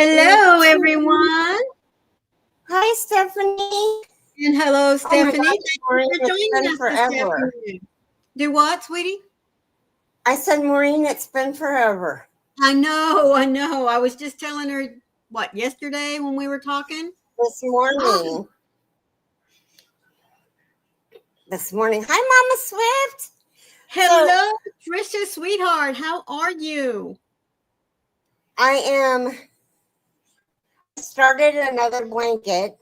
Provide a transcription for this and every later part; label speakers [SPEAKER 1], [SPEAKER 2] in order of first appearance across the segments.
[SPEAKER 1] Hello, everyone.
[SPEAKER 2] Hi, Stephanie.
[SPEAKER 1] And hello, Stephanie.
[SPEAKER 2] Thank
[SPEAKER 1] you for joining us this afternoon. Do what, sweetie?
[SPEAKER 2] I said, Maureen, it's been forever.
[SPEAKER 1] I know. I was just telling her, yesterday when we were talking?
[SPEAKER 2] This morning. Hi, Mama Swift.
[SPEAKER 1] Hello, Trisha, sweetheart. How are you?
[SPEAKER 2] I started another blanket.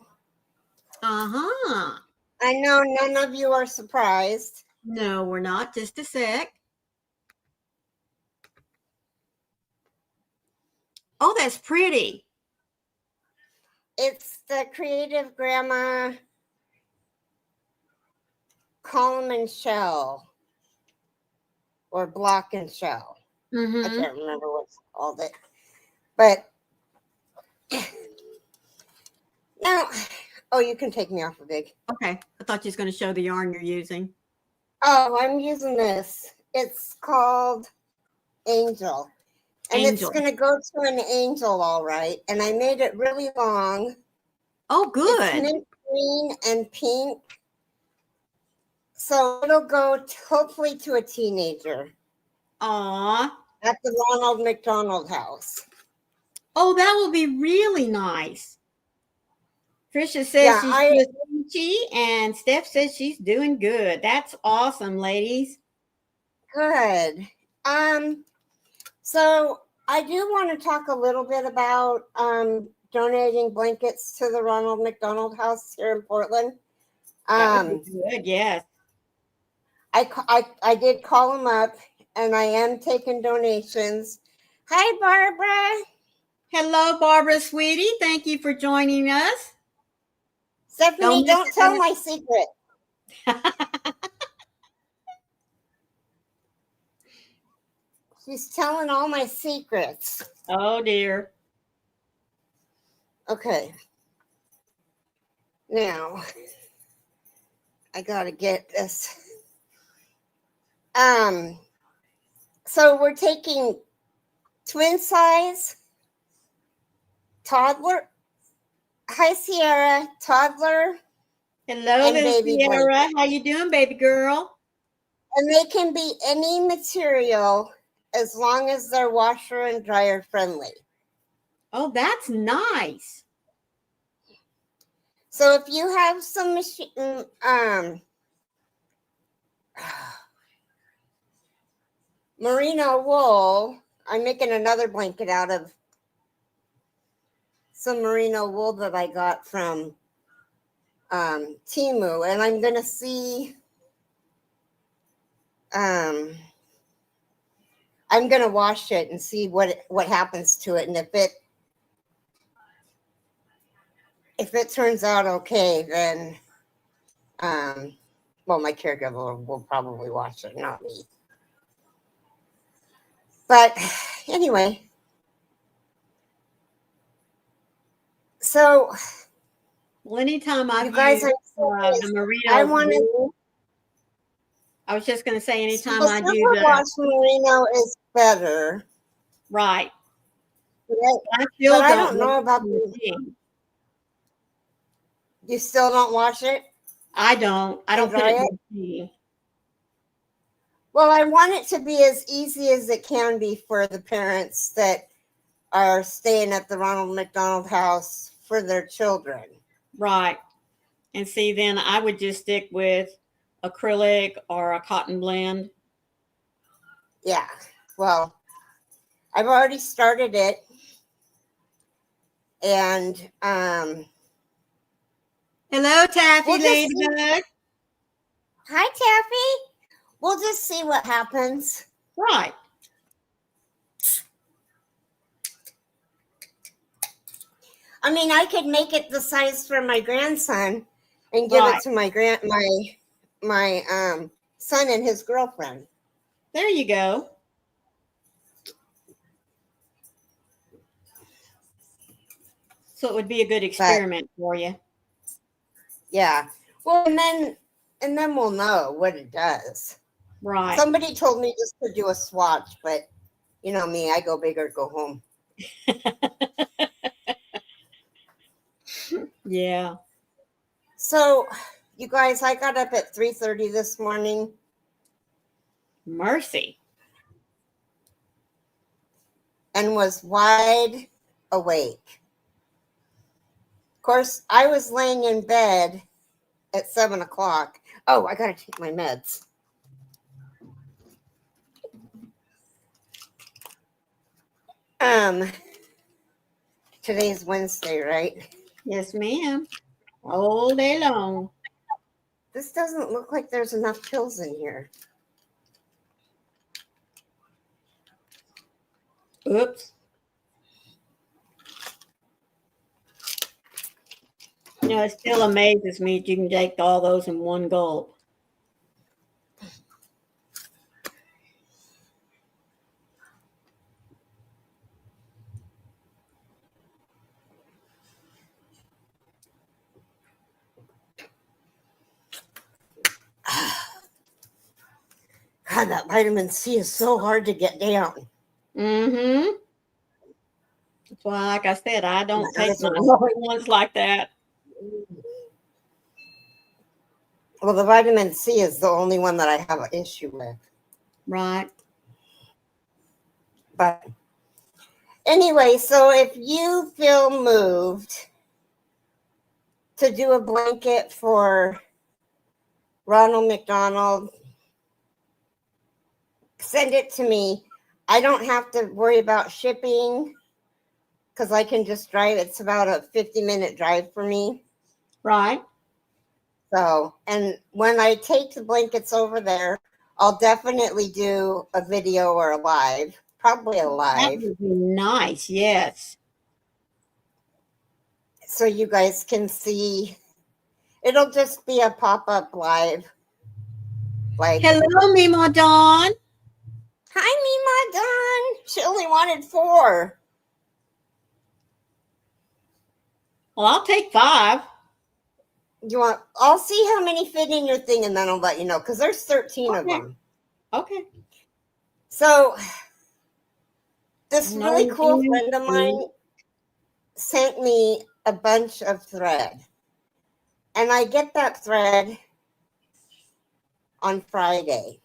[SPEAKER 1] Uh-huh.
[SPEAKER 2] I know none of you are surprised.
[SPEAKER 1] No, we're not. Just a sec. Oh, that's pretty.
[SPEAKER 2] It's the Creative Grandma Column and Shell or Block and Shell.
[SPEAKER 1] Mm-hmm.
[SPEAKER 2] I can't remember what's called it. But now, you can take me off a big.
[SPEAKER 1] Okay. I thought you was going to show the yarn you're using.
[SPEAKER 2] Oh, I'm using this. It's called Angel. And It's going to go to an angel, all right. And I made it really long.
[SPEAKER 1] Oh, good.
[SPEAKER 2] It's mint green and pink. So it'll go hopefully to a teenager.
[SPEAKER 1] Aw.
[SPEAKER 2] At the Ronald McDonald House.
[SPEAKER 1] Oh, that will be really nice. Trisha says she's peachy, and Steph says she's doing good. That's awesome, ladies.
[SPEAKER 2] Good. So I do want to talk a little bit about donating blankets to the Ronald McDonald House here in Portland.
[SPEAKER 1] That would be good, yes.
[SPEAKER 2] I did call them up, and I am taking donations. Hi, Barbara.
[SPEAKER 1] Hello, Barbara, sweetie. Thank you for joining us.
[SPEAKER 2] Stephanie, don't tell my secret. She's telling all my secrets.
[SPEAKER 1] Oh, dear.
[SPEAKER 2] Okay. Now, I got to get this. So we're taking twin size, toddler. Hi, Sierra, toddler.
[SPEAKER 1] Hello, little Sierra. Blanket. How you doing, baby girl?
[SPEAKER 2] And they can be any material as long as they're washer and dryer friendly.
[SPEAKER 1] Oh, that's nice.
[SPEAKER 2] So if you have some machine, merino wool, I'm making another blanket out of some merino wool that I got from Temu, and I'm gonna see. I'm gonna wash it and see what happens to it, and if it turns out okay, then my caregiver will probably wash it, not me. But anyway, so
[SPEAKER 1] anytime I've used the merino, I was just going to say anytime I do
[SPEAKER 2] wash merino is better,
[SPEAKER 1] right? I still
[SPEAKER 2] I
[SPEAKER 1] don't
[SPEAKER 2] don't know about You still don't watch it?
[SPEAKER 1] I don't put it in the tea.
[SPEAKER 2] Well, I want it to be as easy as it can be for the parents that are staying at the Ronald McDonald House for their children.
[SPEAKER 1] Right. And see, then I would just stick with acrylic or a cotton blend.
[SPEAKER 2] Yeah. Well, I've already started it. And
[SPEAKER 1] hello, Taffy Ladybug.
[SPEAKER 2] Hi, Taffy. We'll just see what happens.
[SPEAKER 1] Right.
[SPEAKER 2] I mean, I could make it the size for my grandson and give it to my son and his girlfriend.
[SPEAKER 1] There you go. So it would be a good experiment for you.
[SPEAKER 2] Yeah. Well, and then we'll know what it does.
[SPEAKER 1] Right.
[SPEAKER 2] Somebody told me just to do a swatch, but you know me, I go big or go home.
[SPEAKER 1] Yeah.
[SPEAKER 2] So, you guys, I got up at 3:30 this morning.
[SPEAKER 1] Mercy.
[SPEAKER 2] And was wide awake. Of course, I was laying in bed at 7 o'clock. Oh, I got to take my meds. Today's Wednesday, right?
[SPEAKER 1] Yes, ma'am. All day long.
[SPEAKER 2] This doesn't look like there's enough pills in here.
[SPEAKER 1] Oops. You know, it still amazes me that you can take all those in one gulp.
[SPEAKER 2] God, that vitamin C is so hard to get down.
[SPEAKER 1] Mm-hmm. That's why, like I said, I don't take my ones like that.
[SPEAKER 2] Well, the vitamin C is the only one that I have an issue with.
[SPEAKER 1] Right.
[SPEAKER 2] But anyway, so if you feel moved to do a blanket for Ronald McDonald, send it to me. I don't have to worry about shipping because I can just drive. It's about a 50-minute drive for me.
[SPEAKER 1] Right.
[SPEAKER 2] So, and when I take the blankets over there, I'll definitely do a video or a live, probably a live.
[SPEAKER 1] That would be nice, yes.
[SPEAKER 2] So you guys can see. It'll just be a pop-up live. Like,
[SPEAKER 1] hello, Mima Dawn.
[SPEAKER 2] Hi, Mima Dawn. She only wanted 4.
[SPEAKER 1] Well, I'll take 5.
[SPEAKER 2] I'll see how many fit in your thing and then I'll let you know because there's 13 of them.
[SPEAKER 1] Okay.
[SPEAKER 2] So this really cool friend of mine sent me a bunch of thread. And I get that thread on Friday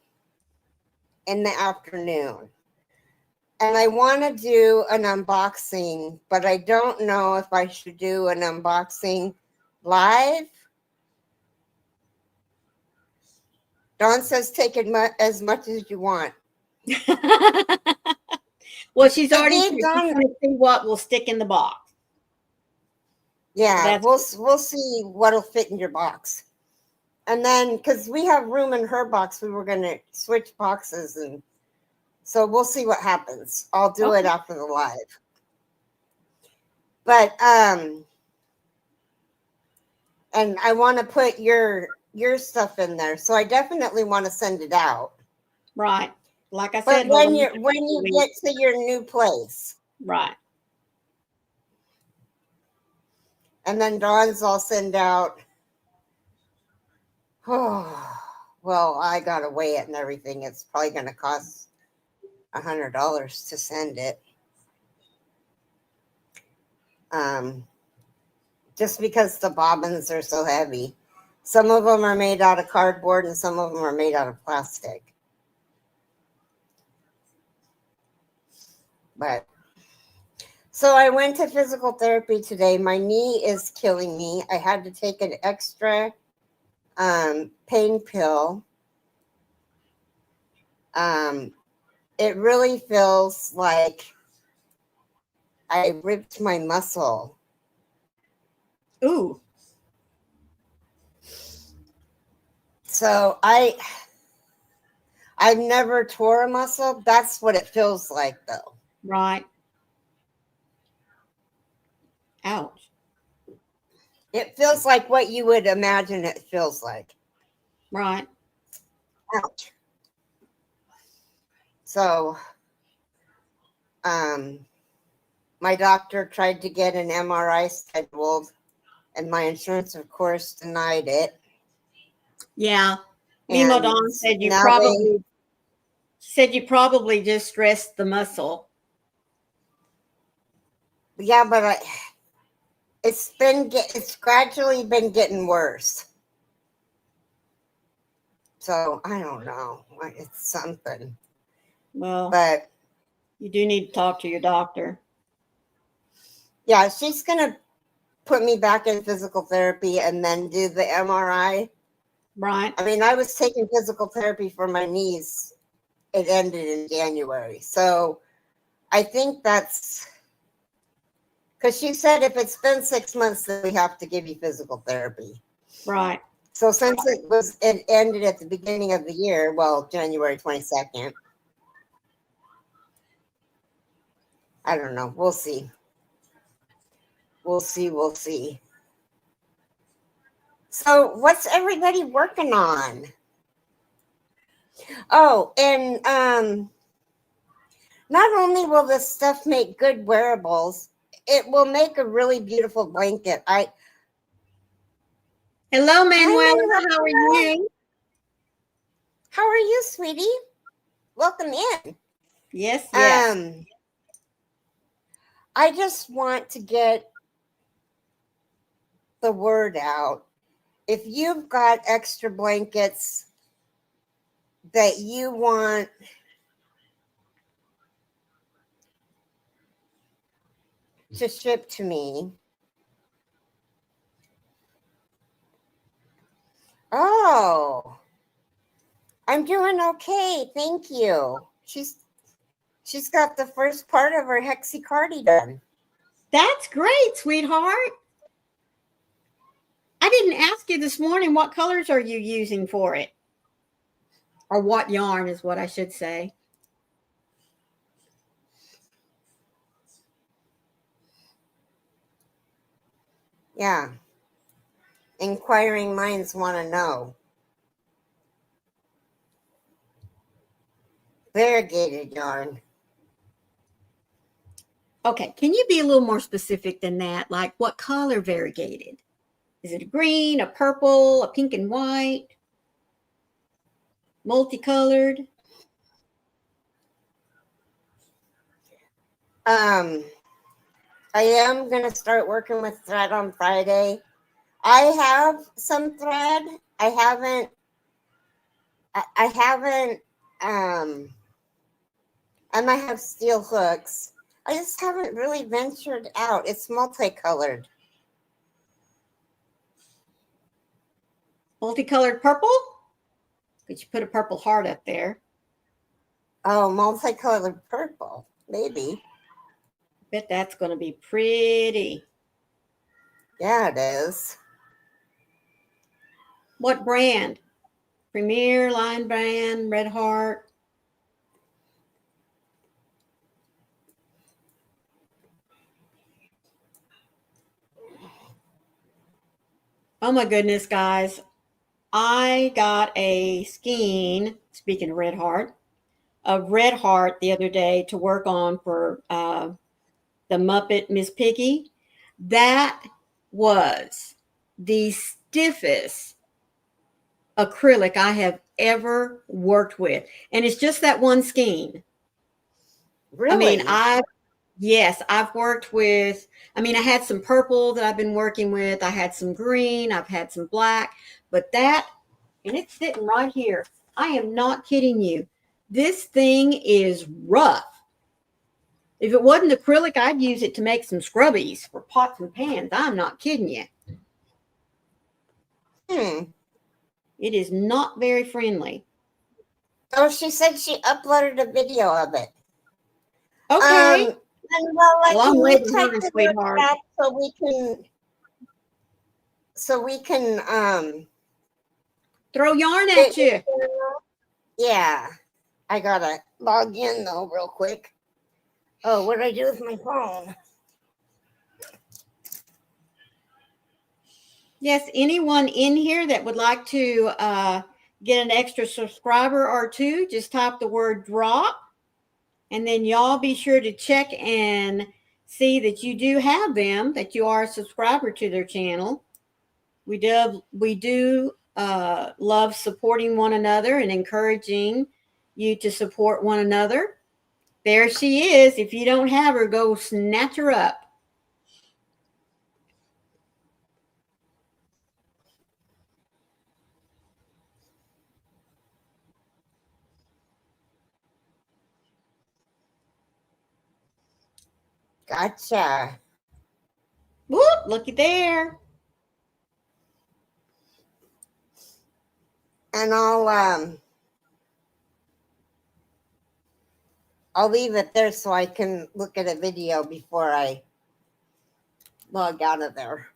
[SPEAKER 2] in the afternoon. And I want to do an unboxing, but I don't know if I should do an unboxing live. Dawn says take as much as you want.
[SPEAKER 1] Well, she's already going to see what will stick in the box.
[SPEAKER 2] Yeah, we'll see what'll fit in your box. And then, because we have room in her box, we were going to switch boxes. And so we'll see what happens. I'll do it after the live. But, and I want to put your stuff in there. So I definitely want to send it out.
[SPEAKER 1] Right. Like I said.
[SPEAKER 2] But when you get to your new place.
[SPEAKER 1] Right.
[SPEAKER 2] And then Dawn's I'll send out. Oh, well, I got to weigh it and everything. It's probably going to cost $100 to send it. just because the bobbins are so heavy. Some of them are made out of cardboard and some of them are made out of plastic. But so I went to physical therapy today. My knee is killing me. I had to take an extra pain pill. It really feels like I ripped my muscle.
[SPEAKER 1] Ooh.
[SPEAKER 2] So I've never tore a muscle. That's what it feels like, though.
[SPEAKER 1] Right. Ouch.
[SPEAKER 2] It feels like what you would imagine it feels like.
[SPEAKER 1] Right.
[SPEAKER 2] Ouch. So, my doctor tried to get an MRI scheduled, and my insurance, of course, denied it.
[SPEAKER 1] Yeah. Mimo Dawn said you probably just stressed the muscle.
[SPEAKER 2] Yeah, but it's gradually been getting worse. So I don't know. It's something.
[SPEAKER 1] Well,
[SPEAKER 2] but
[SPEAKER 1] you do need to talk to your doctor.
[SPEAKER 2] Yeah, she's gonna put me back in physical therapy and then do the MRI.
[SPEAKER 1] Right.
[SPEAKER 2] I mean, I was taking physical therapy for my knees. It ended in January. So I think that's because she said if it's been 6 months, then we have to give you physical therapy.
[SPEAKER 1] Right.
[SPEAKER 2] So since it ended at the beginning of the year, well, January 22nd. I don't know. We'll see. We'll see. So what's everybody working on? Oh, and not only will this stuff make good wearables, it will make a really beautiful blanket.
[SPEAKER 1] Hello, Manuela. How are you?
[SPEAKER 2] How are you, sweetie? Welcome in.
[SPEAKER 1] Yes.
[SPEAKER 2] I just want to get the word out. If you've got extra blankets that you want to ship to me. Oh, I'm doing okay. Thank you. She's got the first part of her hexacardi done.
[SPEAKER 1] That's great, sweetheart. I didn't ask you this morning, what colors are you using for it? Or what yarn is what I should say.
[SPEAKER 2] Yeah. Inquiring minds want to know. Variegated yarn.
[SPEAKER 1] Okay, can you be a little more specific than that? Like what color variegated? Is it a green, a purple, a pink and white? Multicolored?
[SPEAKER 2] I am going to start working with thread on Friday. I have some thread. I might have steel hooks. I just haven't really ventured out. It's multicolored.
[SPEAKER 1] Multicolored purple? Could you put a purple heart up there?
[SPEAKER 2] Oh, multicolored purple. Maybe.
[SPEAKER 1] Bet that's going to be pretty.
[SPEAKER 2] Yeah, it is.
[SPEAKER 1] What brand? Premier, Line Brand, Red Heart? Oh my goodness, guys. I got a skein, speaking of Red Heart, of Red Heart the other day to work on for the Muppet Miss Piggy. That was the stiffest acrylic I have ever worked with. And it's just that one skein.
[SPEAKER 2] Really?
[SPEAKER 1] I mean, Yes, I've worked with, I mean, I had some purple that I've been working with. I had some green, I've had some black, but that, and it's sitting right here. I am not kidding you. This thing is rough. If it wasn't acrylic, I'd use it to make some scrubbies for pots and pans. I'm not kidding you. It is not very friendly.
[SPEAKER 2] Oh, she said she uploaded a video of it.
[SPEAKER 1] Okay.
[SPEAKER 2] And well,
[SPEAKER 1] I'm
[SPEAKER 2] can you
[SPEAKER 1] waiting
[SPEAKER 2] type
[SPEAKER 1] on it,
[SPEAKER 2] the
[SPEAKER 1] sweetheart.
[SPEAKER 2] chat so we can
[SPEAKER 1] throw yarn at you.
[SPEAKER 2] Yeah. I gotta log in though real quick. Oh, what did I do with my phone?
[SPEAKER 1] Yes, anyone in here that would like to get an extra subscriber or two, just type the word drop. And then y'all be sure to check and see that you do have them, that you are a subscriber to their channel. We do love supporting one another and encouraging you to support one another. There she is. If you don't have her, go snatch her up.
[SPEAKER 2] Gotcha.
[SPEAKER 1] Whoop, looky there.
[SPEAKER 2] And I'll leave it there so I can look at a video before I log out of there.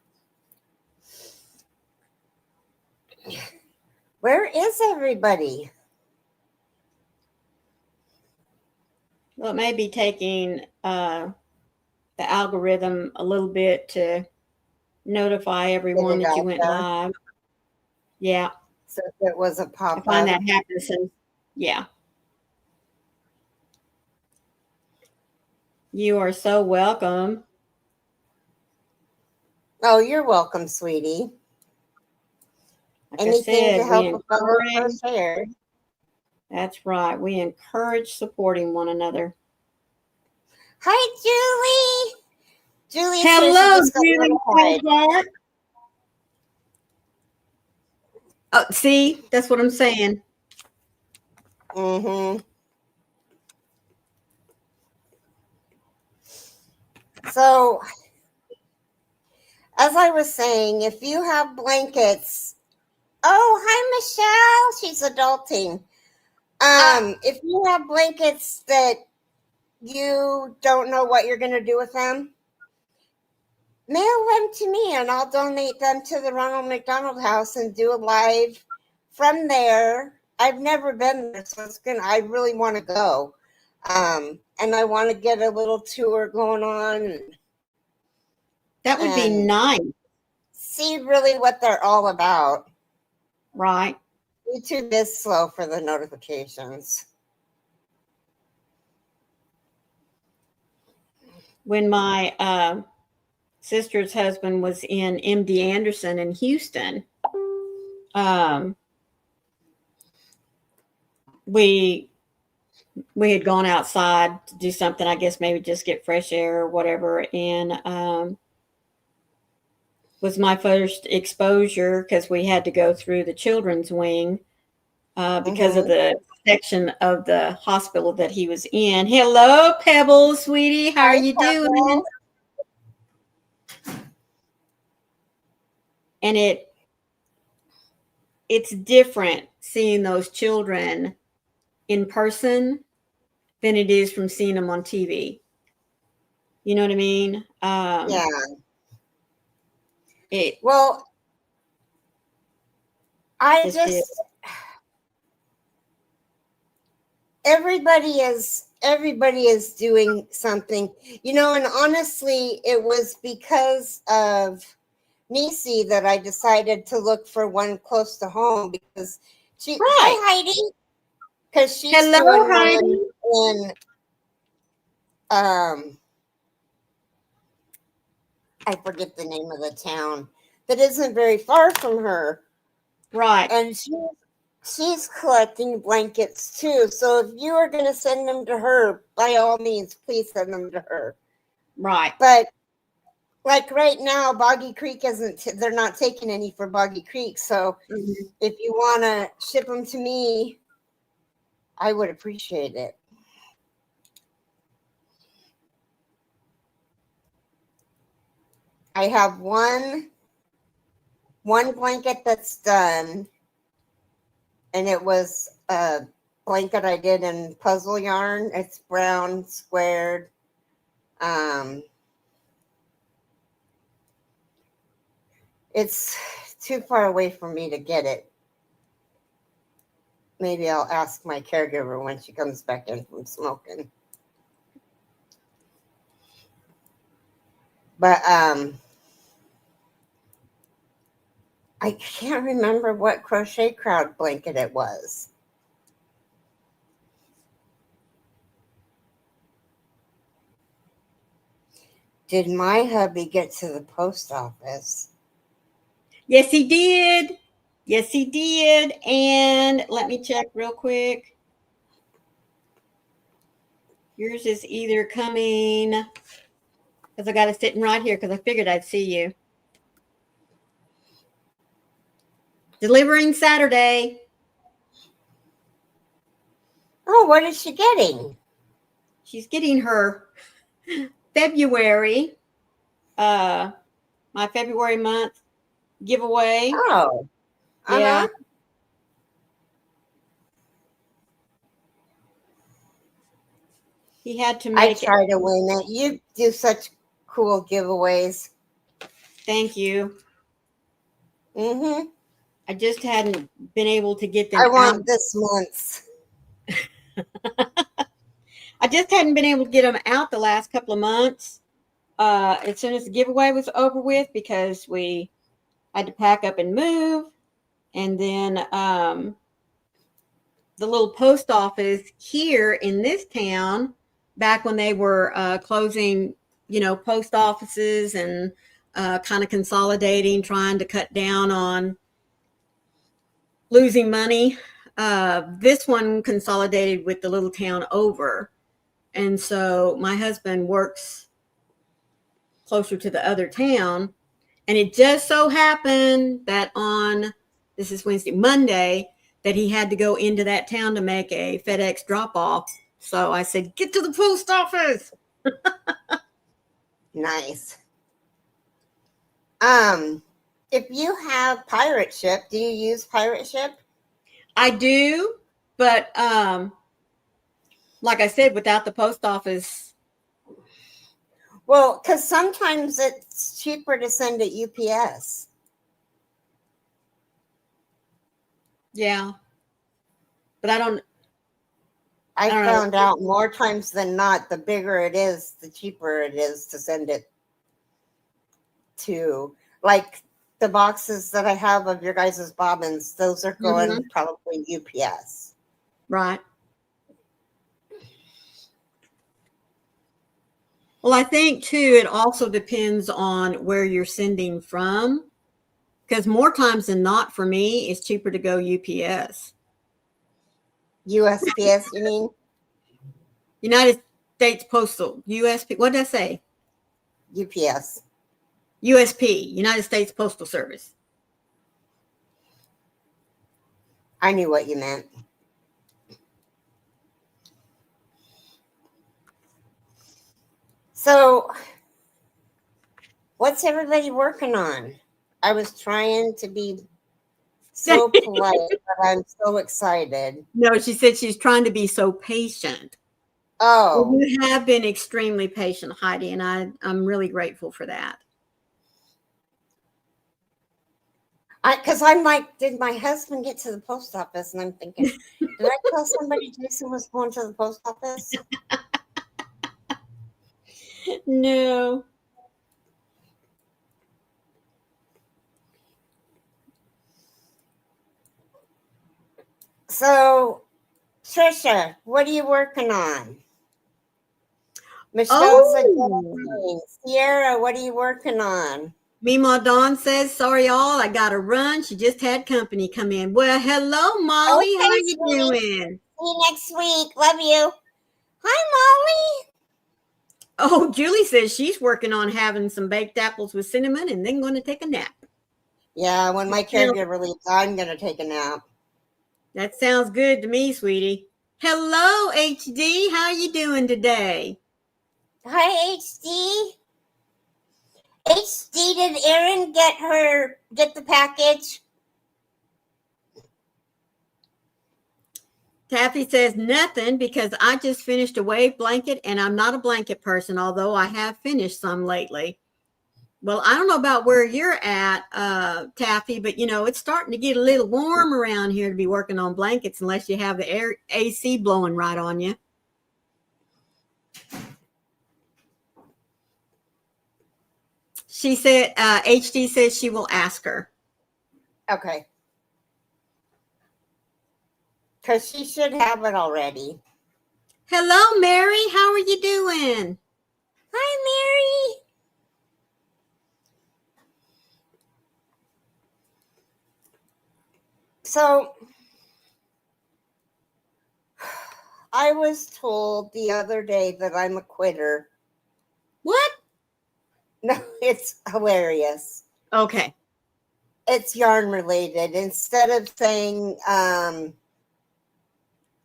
[SPEAKER 2] Where is everybody?
[SPEAKER 1] Well, it may be taking the algorithm a little bit to notify everyone that you went live. Yeah.
[SPEAKER 2] So if it was a pop-up.
[SPEAKER 1] I find that happens. Yeah. You are so welcome.
[SPEAKER 2] Oh, you're welcome, sweetie.
[SPEAKER 1] Like
[SPEAKER 2] Anything
[SPEAKER 1] I said,
[SPEAKER 2] to help a fellow crocheter.
[SPEAKER 1] That's right. We encourage supporting one another.
[SPEAKER 2] Hi, Julie. Julie.
[SPEAKER 1] Hello, Julie. Oh, see, that's what I'm saying.
[SPEAKER 2] Mm-hmm. So, as I was saying, if you have blankets, oh, hi, Michelle. She's adulting. If you have blankets that you don't know what you're going to do with them, mail them to me and I'll donate them to the Ronald McDonald House and do a live from there. I've never been there, so I really want to go. And I want to get a little tour going on.
[SPEAKER 1] That would be nice.
[SPEAKER 2] See really what they're all about.
[SPEAKER 1] Right.
[SPEAKER 2] YouTube is slow for the notifications.
[SPEAKER 1] When my sister's husband was in MD Anderson in Houston, we had gone outside to do something, I guess maybe just get fresh air or whatever, and was my first exposure because we had to go through the children's wing because of the section of the hospital that he was in. Hello, Pebbles, sweetie. How are you doing? And it's different seeing those children in person than it is from seeing them on TV. You know what I mean?
[SPEAKER 2] Yeah.
[SPEAKER 1] Well,
[SPEAKER 2] I just everybody is doing something, and honestly, it was because of Nisi that I decided to look for one close to home because hi Heidi, because she's doing Heidi. One in I forget the name of the town that isn't very far from her,
[SPEAKER 1] right?
[SPEAKER 2] And she's collecting blankets too. So if you are going to send them to her, by all means, please send them to her.
[SPEAKER 1] Right.
[SPEAKER 2] But like right now, Boggy Creek they're not taking any for Boggy Creek. So if you want to ship them to me, I would appreciate it. I have one blanket that's done, and it was a blanket I did in puzzle yarn. It's brown squared. It's too far away for me to get it. Maybe I'll ask my caregiver when she comes back in from smoking. But I can't remember what Crochet Crowd blanket it was. Did my hubby get to the post office?
[SPEAKER 1] Yes, he did. Yes, he did. And let me check real quick. Yours is either coming, because I got it sitting right here because I figured I'd see you. Delivering Saturday.
[SPEAKER 2] Oh, what is she getting?
[SPEAKER 1] She's getting her February, my February month giveaway.
[SPEAKER 2] Oh,
[SPEAKER 1] yeah. He had to make
[SPEAKER 2] I try to win it. You do such cool giveaways.
[SPEAKER 1] Thank you.
[SPEAKER 2] Mm-hmm.
[SPEAKER 1] I just hadn't been able to get them
[SPEAKER 2] I
[SPEAKER 1] out.
[SPEAKER 2] want this month's.
[SPEAKER 1] I just hadn't been able to get them out the last couple of months. As soon as the giveaway was over with, because we had to pack up and move. And then the little post office here in this town, back when they were closing, post offices and kind of consolidating, trying to cut down on losing money. This one consolidated with the little town over. And so my husband works closer to the other town. And it just so happened that this is Monday, that he had to go into that town to make a FedEx drop off. So I said, get to the post office.
[SPEAKER 2] Nice. If you have Pirate Ship, do you use Pirate Ship?
[SPEAKER 1] I do, but like I said, without the post office.
[SPEAKER 2] Well, because sometimes it's cheaper to send it UPS.
[SPEAKER 1] Yeah. But I
[SPEAKER 2] found out more times than not, the bigger it is, the cheaper it is to send it to. Like the boxes that I have of your guys' bobbins, those are going probably UPS.
[SPEAKER 1] Right. Well, I think, too, it also depends on where you're sending from, because more times than not, for me, it's cheaper to go UPS.
[SPEAKER 2] USPS, you mean?
[SPEAKER 1] United States Postal, USP. What did I say?
[SPEAKER 2] UPS.
[SPEAKER 1] USP, United States Postal Service.
[SPEAKER 2] I knew what you meant. So, what's everybody working on? I was trying to be so polite, but I'm so excited.
[SPEAKER 1] No, she said she's trying to be so patient.
[SPEAKER 2] Oh.
[SPEAKER 1] Well, you have been extremely patient, Heidi, and I'm really grateful for that.
[SPEAKER 2] Because I'm like, did my husband get to the post office? And I'm thinking, did I tell somebody Jason was going to the post office?
[SPEAKER 1] No.
[SPEAKER 2] So, Trisha, what are you working on? Michelle's a Sierra, what are you working on?
[SPEAKER 1] Meemaw Dawn says, sorry, y'all, I got to run. She just had company come in. Well, hello, Molly.
[SPEAKER 2] Okay,
[SPEAKER 1] how are you doing?
[SPEAKER 2] See you next week. Love you. Hi, Molly.
[SPEAKER 1] Oh, Julie says she's working on having some baked apples with cinnamon and then going to take a nap.
[SPEAKER 2] Yeah, when my caregiver leaves, I'm going to take a nap.
[SPEAKER 1] That sounds good to me, sweetie. Hello, HD. How you doing today?
[SPEAKER 2] Hi, HD. HD, did Erin get the package?
[SPEAKER 1] Taffy says nothing because I just finished a wave blanket and I'm not a blanket person, although I have finished some lately. Well, I don't know about where you're at, Taffy, but it's starting to get a little warm around here to be working on blankets unless you have the AC blowing right on you. She said, HD says she will ask her.
[SPEAKER 2] Okay. Because she should have it already.
[SPEAKER 1] Hello, Mary. How are you doing?
[SPEAKER 2] Hi, Mary. So, I was told the other day that I'm a quitter.
[SPEAKER 1] What?
[SPEAKER 2] No, it's hilarious.
[SPEAKER 1] Okay.
[SPEAKER 2] It's yarn related. Instead of saying I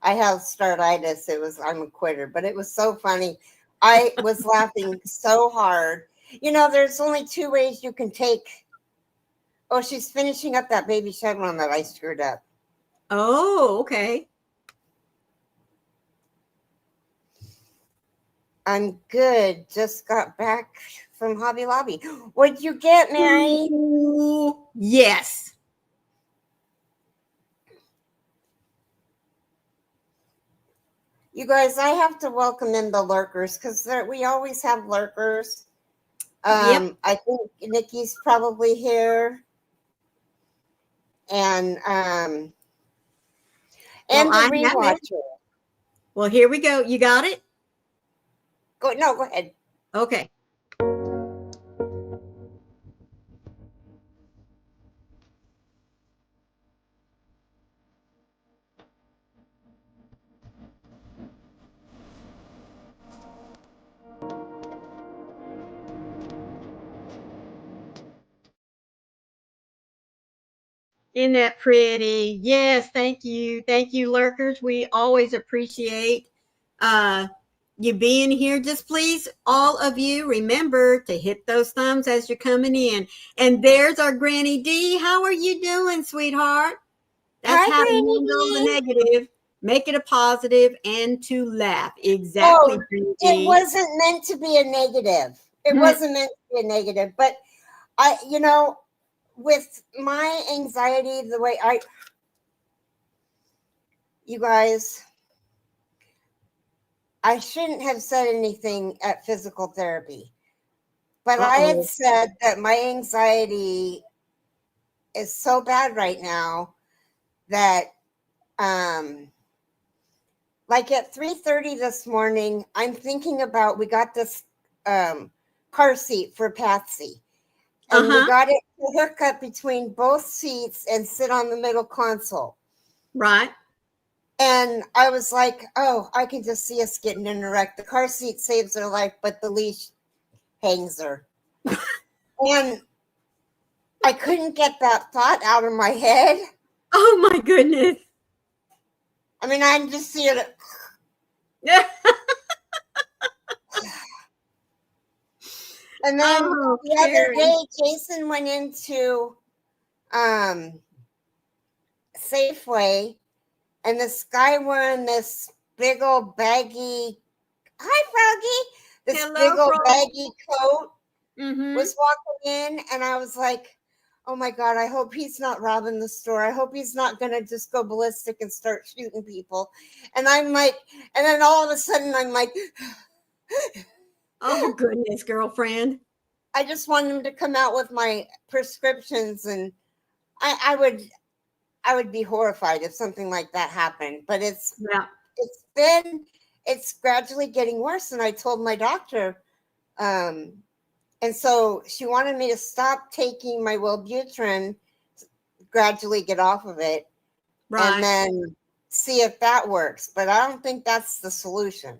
[SPEAKER 2] have startitis, it was I'm a quitter. But it was so funny. I was laughing so hard. There's only two ways you can take. Oh, she's finishing up that baby chevron that I screwed up.
[SPEAKER 1] Oh, okay.
[SPEAKER 2] I'm good. Just got back from Hobby Lobby. What'd you get, Mary?
[SPEAKER 1] Ooh, yes.
[SPEAKER 2] You guys, I have to welcome in the lurkers because we always have lurkers.
[SPEAKER 1] Yep.
[SPEAKER 2] I think Nikki's probably here. And
[SPEAKER 1] Well,
[SPEAKER 2] the
[SPEAKER 1] I have it.
[SPEAKER 2] rewatcher.
[SPEAKER 1] Well, here we go. You got it?
[SPEAKER 2] Go ahead.
[SPEAKER 1] Okay. Isn't that pretty? Yes, thank you. Thank you, lurkers. We always appreciate you being here. Just please, all of you, remember to hit those thumbs as you're coming in. And there's our Granny D. How are you doing, sweetheart? That's
[SPEAKER 2] Hi,
[SPEAKER 1] how to
[SPEAKER 2] Granny
[SPEAKER 1] handle the
[SPEAKER 2] D.
[SPEAKER 1] negative, make it a positive, and to laugh. Exactly,
[SPEAKER 2] Oh,
[SPEAKER 1] Granny
[SPEAKER 2] it
[SPEAKER 1] D.
[SPEAKER 2] wasn't meant to be a negative. It wasn't meant to be a negative. But with my anxiety, the way you guys, I shouldn't have said anything at physical therapy, but I had said that my anxiety is so bad right now that, like at 3:30 this morning, I'm thinking about, we got this car seat for Patsy, and we got it to hook up between both seats and sit on the middle console.
[SPEAKER 1] Right.
[SPEAKER 2] And I was like, oh, I can just see us getting in a wreck. The car seat saves her life, but the leash hangs her. And I couldn't get that thought out of my head.
[SPEAKER 1] Oh, my goodness.
[SPEAKER 2] I mean, I'm just seeing it. And then the other day, Jason went into Safeway, and this guy wearing this big old baggy, hi Froggy, this big old baggy coat was walking in, and I was like, oh my God, I hope he's not robbing the store. I hope he's not going to just go ballistic and start shooting people. And I'm like, and then all of a sudden I'm like,
[SPEAKER 1] oh goodness, girlfriend.
[SPEAKER 2] I just want him to come out with my prescriptions, and I would be horrified if something like that happened. But it's gradually getting worse. And I told my doctor, and so she wanted me to stop taking my Wellbutrin, gradually get off of it, and then see if that works. But I don't think that's the solution.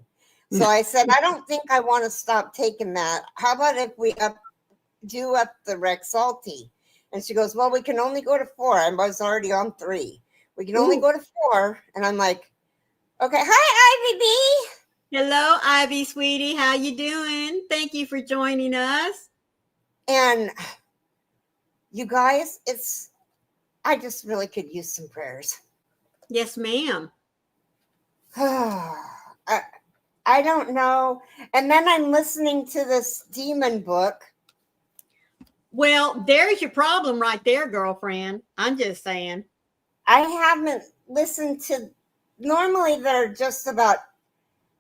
[SPEAKER 2] So I said, I don't think I want to stop taking that. How about if we do up the Rexulti? And she goes, well, we can only go to 4. I was already on 3. We can only go to 4. And I'm like, okay. Hi, Ivy B.
[SPEAKER 1] Hello, Ivy, sweetie. How you doing? Thank you for joining us.
[SPEAKER 2] And you guys, I just really could use some prayers.
[SPEAKER 1] Yes, ma'am.
[SPEAKER 2] I don't know. And then I'm listening to this demon book.
[SPEAKER 1] Well, there's your problem right there, girlfriend. I'm just saying.
[SPEAKER 2] I haven't listened to, normally they're just about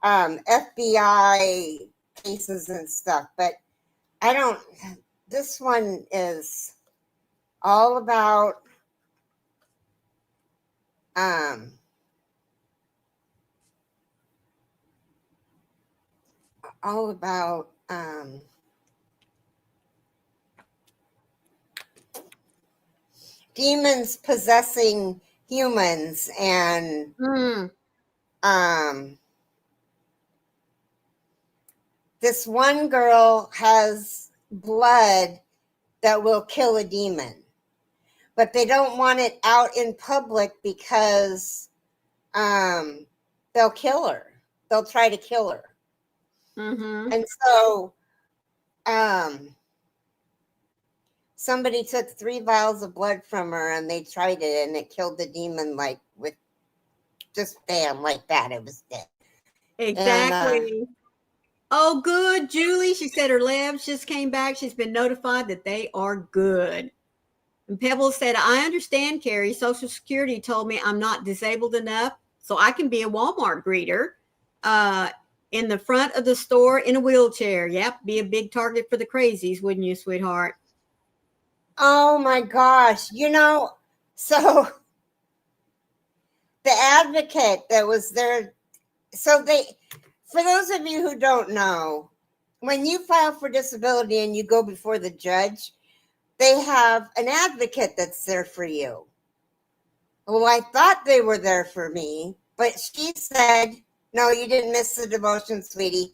[SPEAKER 2] FBI cases and stuff, but this one is all about demons possessing humans, and this one girl has blood that will kill a demon, but they don't want it out in public because they'll kill her. They'll try to kill her. And so somebody took 3 vials of blood from her and they tried it, and it killed the demon, like with just bam, like that. It was dead.
[SPEAKER 1] Exactly. Oh, good. Julie, she said her labs just came back. She's been notified that they are good. And Pebble said, I understand, Carrie. Social Security told me I'm not disabled enough, so I can be a Walmart greeter in the front of the store in a wheelchair. Yep, be a big target for the crazies, wouldn't you, sweetheart?
[SPEAKER 2] Oh, my gosh. So the advocate that was there, for those of you who don't know, when you file for disability and you go before the judge, they have an advocate that's there for you. Well, I thought they were there for me, but she said, no, you didn't miss the devotion, sweetie.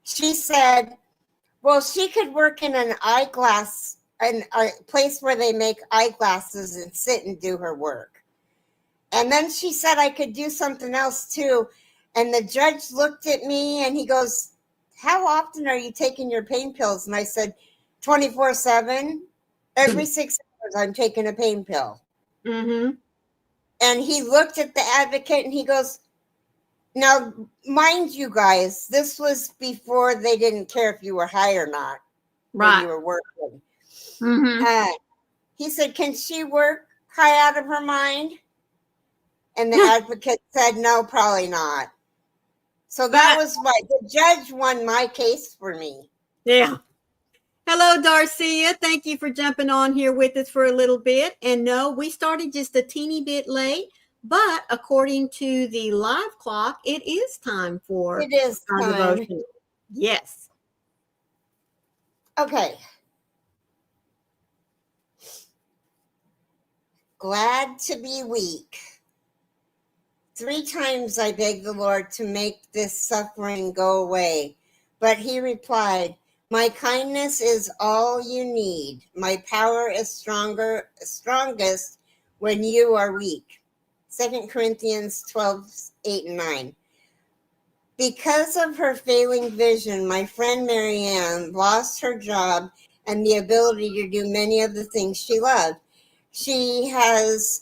[SPEAKER 2] She said, well, she could work in a place where they make eyeglasses and sit and do her work. And then she said I could do something else too. And the judge looked at me and he goes, how often are you taking your pain pills? And I said, 24/7. Every 6 hours I'm taking a pain pill. And he looked at the advocate and he goes, now, mind you guys, this was before they didn't care if you were high or not. Right. When you were working. He said, can she work high out of her mind? And the advocate said, no, probably not. So that was why the judge won my case for me.
[SPEAKER 1] Yeah. Hello, Darcia. Thank you for jumping on here with us for a little bit. And no, we started just a teeny bit late, but according to the live clock, it is time for our devotion. Yes.
[SPEAKER 2] Okay. Glad to be weak. 3 times I begged the Lord to make this suffering go away, but he replied, my kindness is all you need. My power is strongest when you are weak. 2 Corinthians 12:8-9. Because of her failing vision, my friend Marianne lost her job and the ability to do many of the things she loved. She has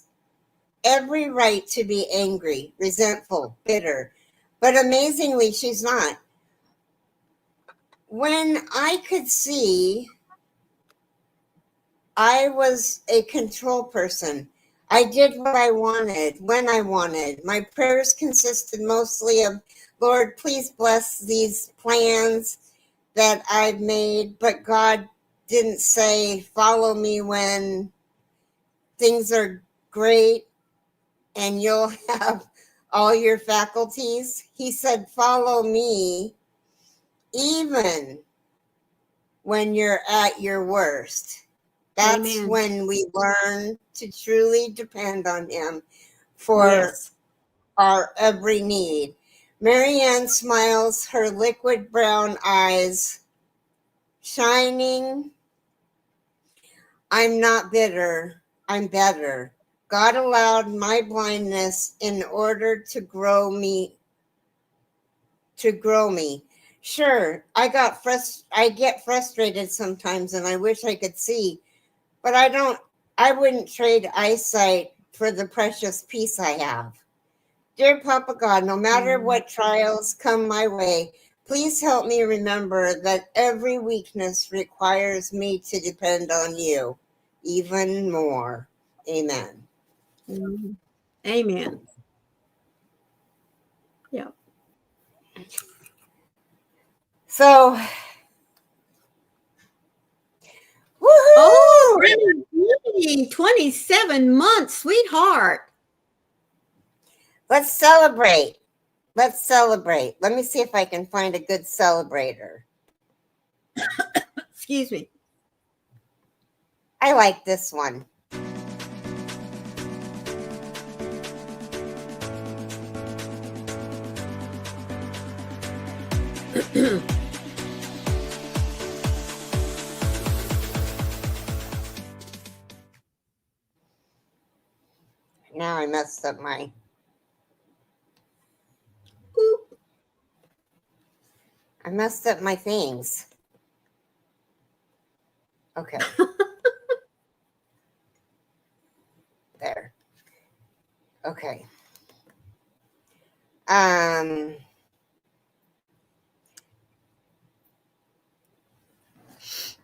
[SPEAKER 2] every right to be angry, resentful, bitter, but amazingly, she's not. When I could see, I was a control person. I did what I wanted, when I wanted. My prayers consisted mostly of, Lord, please bless these plans that I've made, but God didn't say, follow me when things are great and you'll have all your faculties. He said, follow me even when you're at your worst. That's Amen. When we learn to truly depend on him for our every need. Marianne smiles, her liquid brown eyes shining. I'm not bitter. I'm better. God allowed my blindness in order to grow me. Sure, I get frustrated sometimes and I wish I could see, but I wouldn't trade eyesight for the precious peace I have. Dear Papa God, no matter what trials come my way, please help me remember that every weakness requires me to depend on you even more. Amen.
[SPEAKER 1] Amen. Yeah.
[SPEAKER 2] So, woohoo!
[SPEAKER 1] Oh, 27 months, sweetheart.
[SPEAKER 2] Let's celebrate. Let me see if I can find a good celebrator.
[SPEAKER 1] Excuse me.
[SPEAKER 2] I like this one. Now I messed up my...
[SPEAKER 1] Oop.
[SPEAKER 2] I messed up my things. Okay. There. Okay.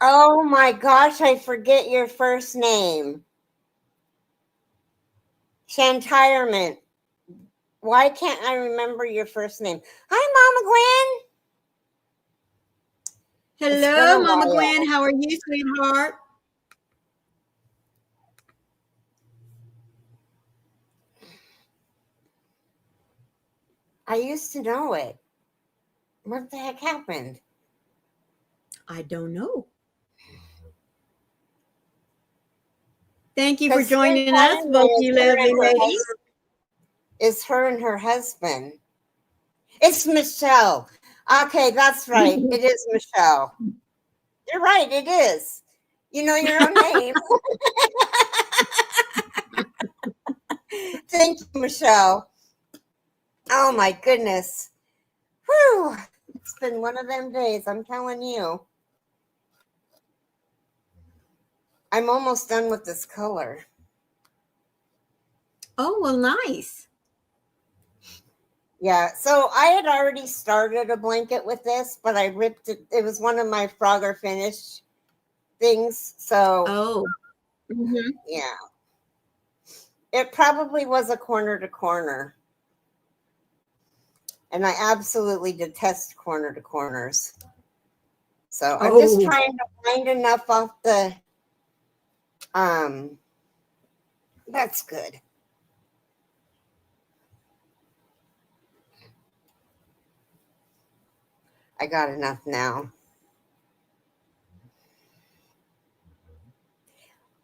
[SPEAKER 2] Oh my gosh, I forget your first name. Shantirement. Why can't I remember your first name? Hi, Mama Gwen.
[SPEAKER 1] Hello, Mama Gwen. How are you, sweetheart?
[SPEAKER 2] I used to know it. What the heck happened?
[SPEAKER 1] I don't know. Thank you for joining us, both you lovely ladies.
[SPEAKER 2] It's her and her husband. It's Michelle. Okay, that's right. It is Michelle. You're right. It is. You know your own name. Thank you, Michelle. Oh my goodness. Whew. It's been one of them days, I'm telling you. I'm almost done with this color.
[SPEAKER 1] Oh, well, nice.
[SPEAKER 2] Yeah, so I had already started a blanket with this, but I ripped it. It was one of my Frogger Finish things. So,
[SPEAKER 1] oh, mm-hmm.
[SPEAKER 2] Yeah. It probably was a corner to corner. And I absolutely detest corner to corners. So I'm just trying to find enough off the, that's good. I got enough now.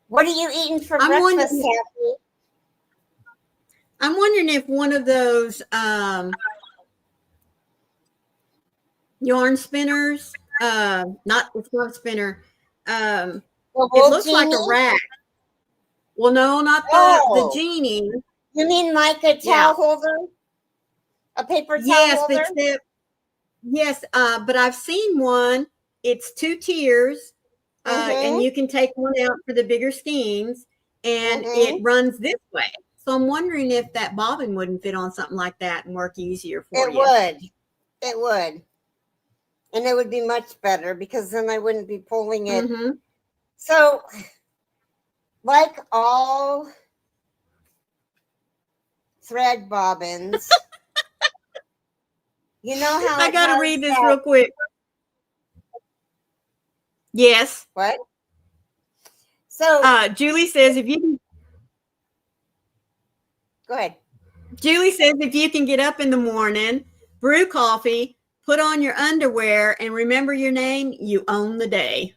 [SPEAKER 2] What are you eating for breakfast, Kathy?
[SPEAKER 1] I'm wondering if one of those yarn spinners, it's not a spinner. It looks like a rack. Well, no, not the genie.
[SPEAKER 2] You mean like a towel holder? A paper towel holder?
[SPEAKER 1] Yes, but I've seen one. It's 2 tiers, and you can take one out for the bigger skeins, and it runs this way. So I'm wondering if that bobbin wouldn't fit on something like that and work easier for you.
[SPEAKER 2] It would. And it would be much better because then I wouldn't be pulling it. Mm-hmm. So, like all thread bobbins, you know how
[SPEAKER 1] I got to read this real quick. Yes.
[SPEAKER 2] What? So,
[SPEAKER 1] Julie says if you
[SPEAKER 2] go ahead.
[SPEAKER 1] Julie says if you can get up in the morning, brew coffee, put on your underwear, and remember your name, you own the day.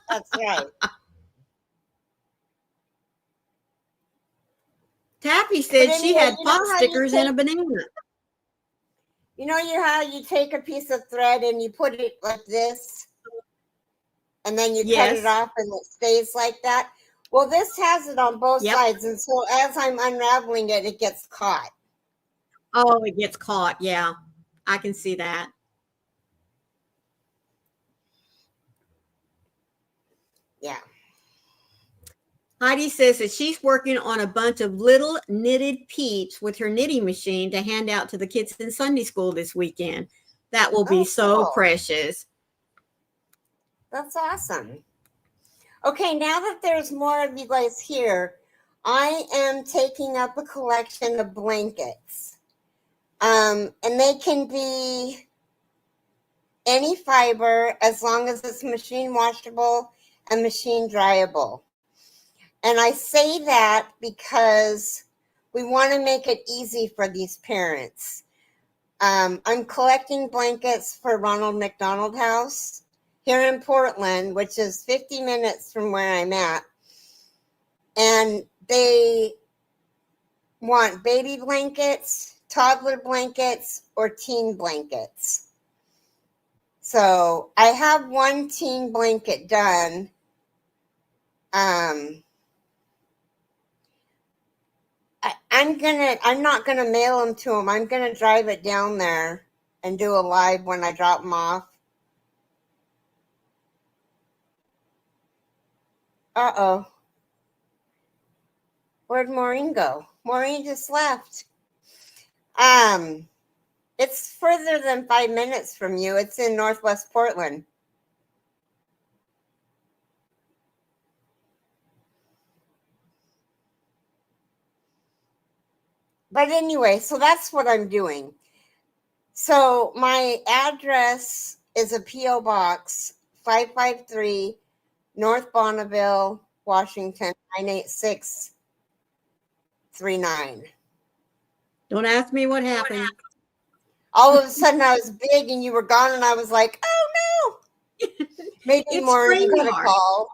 [SPEAKER 2] That's right.
[SPEAKER 1] Taffy said she had pot stickers and a banana.
[SPEAKER 2] You know how you take a piece of thread and you put it like this, and then you cut it off and it stays like that? Well, this has it on both sides, and so as I'm unraveling it, it gets caught.
[SPEAKER 1] Oh, it gets caught. Yeah, I can see that.
[SPEAKER 2] Yeah.
[SPEAKER 1] Heidi says that she's working on a bunch of little knitted peeps with her knitting machine to hand out to the kids in Sunday school this weekend. That will be so precious.
[SPEAKER 2] That's awesome. Okay, now that there's more of you guys here, I am taking up a collection of blankets. And they can be any fiber as long as it's machine washable and machine dryable. And I say that because we want to make it easy for these parents. I'm collecting blankets for Ronald McDonald House here in Portland, which is 50 minutes from where I'm at. And they want baby blankets, toddler blankets, or teen blankets. So I have one teen blanket done. I'm not gonna mail them to them. I'm gonna drive it down there and do a live when I drop them off. Uh-oh. Where'd Maureen go? Maureen just left. It's further than 5 minutes from you. It's in Northwest Portland. But anyway, so that's what I'm doing. So my address is a P.O. Box 553 North Bonneville, Washington 98639.
[SPEAKER 1] Don't ask me what happened.
[SPEAKER 2] All of a sudden I was big and you were gone and I was like, oh no. Maybe more you got a call.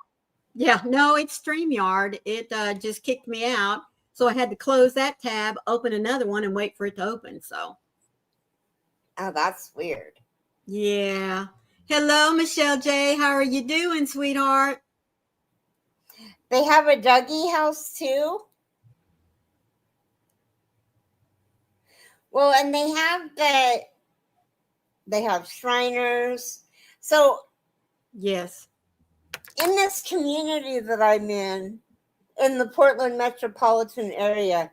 [SPEAKER 1] Yeah, no, it's StreamYard. It just kicked me out. So I had to close that tab, open another one, and wait for it to open. So.
[SPEAKER 2] Oh, that's weird.
[SPEAKER 1] Yeah. Hello, Michelle J. How are you doing, sweetheart?
[SPEAKER 2] They have a Dougie house too. Well, and they have Shriners. So
[SPEAKER 1] yes,
[SPEAKER 2] in this community that I'm in the Portland metropolitan area,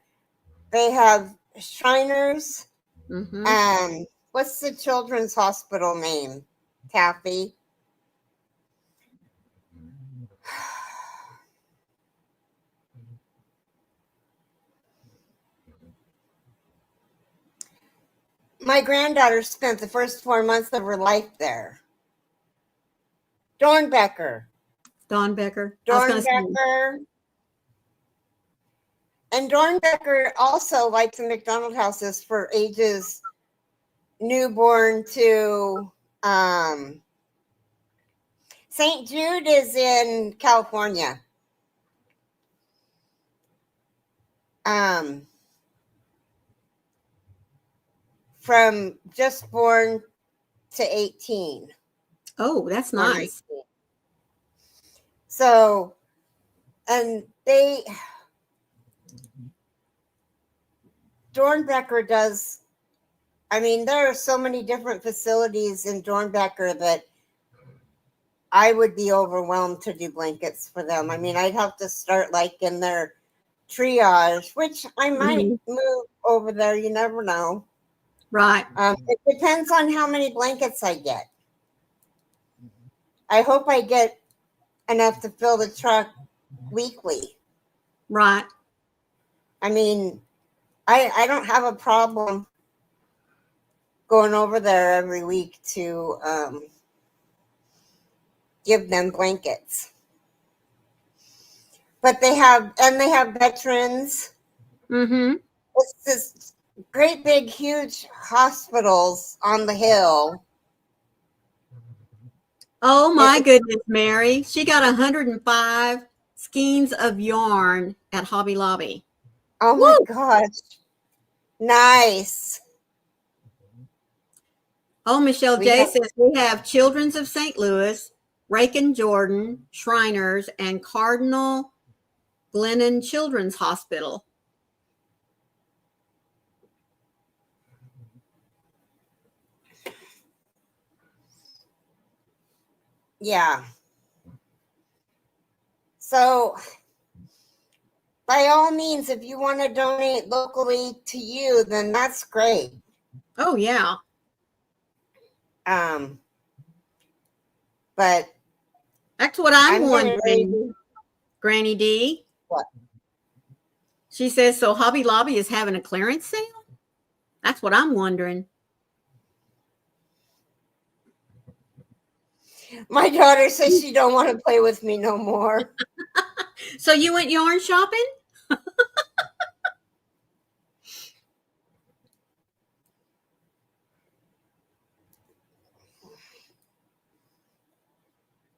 [SPEAKER 2] they have Shriners.
[SPEAKER 1] Mm-hmm.
[SPEAKER 2] What's the children's hospital name? Taffy. My granddaughter spent the first 4 months of her life there. Dornbecker. Dornbecker. And Dornbecker also, like the McDonald houses, for ages newborn to St. Jude is in California. From just born to 18.
[SPEAKER 1] Oh, that's nice.
[SPEAKER 2] 18. So, and Dornbecker does, I mean, there are so many different facilities in Dornbecker that I would be overwhelmed to do blankets for them. I mean, I'd have to start like in their triage, which I might move over there. You never know.
[SPEAKER 1] Right.
[SPEAKER 2] It depends on how many blankets I get. I hope I get enough to fill the truck weekly.
[SPEAKER 1] Right.
[SPEAKER 2] I mean, I don't have a problem going over there every week to give them blankets. But they have veterans.
[SPEAKER 1] Mm-hmm.
[SPEAKER 2] It's this great big huge hospitals on the hill.
[SPEAKER 1] Oh my goodness, Mary. She got 105 skeins of yarn at Hobby Lobby.
[SPEAKER 2] Oh my gosh. Nice.
[SPEAKER 1] Oh, Michelle
[SPEAKER 2] We
[SPEAKER 1] J
[SPEAKER 2] have,
[SPEAKER 1] says we have Children's of St. Louis, Rake Jordan, Shriners, and Cardinal Glennon Children's Hospital.
[SPEAKER 2] yeah. So by all means, if you want to donate locally to you, then that's great.
[SPEAKER 1] Oh, yeah.
[SPEAKER 2] But
[SPEAKER 1] that's what I'm
[SPEAKER 2] wondering,
[SPEAKER 1] wondering, Granny D.
[SPEAKER 2] What?
[SPEAKER 1] She says, so Hobby Lobby is having a clearance sale? That's what I'm wondering.
[SPEAKER 2] My daughter says she don't want to play with me no more.
[SPEAKER 1] So you went yarn shopping?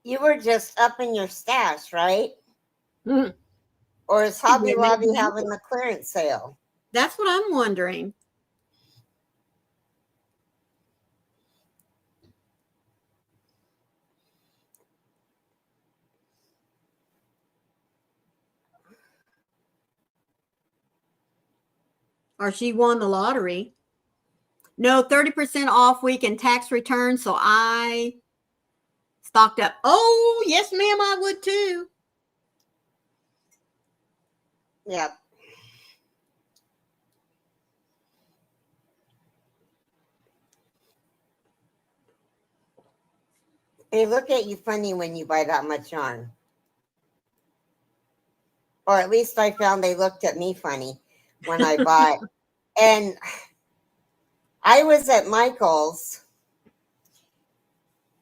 [SPEAKER 2] You were just up in your stash, right?
[SPEAKER 1] Mm.
[SPEAKER 2] Or is Hobby Lobby having the clearance sale?
[SPEAKER 1] That's what I'm wondering. Or she won the lottery. No, 30% off weekend tax return. So I stocked up. Oh, yes, ma'am, I would too.
[SPEAKER 2] Yep. They look at you funny when you buy that much yarn. Or at least I found they looked at me funny when I bought. And I was at Michael's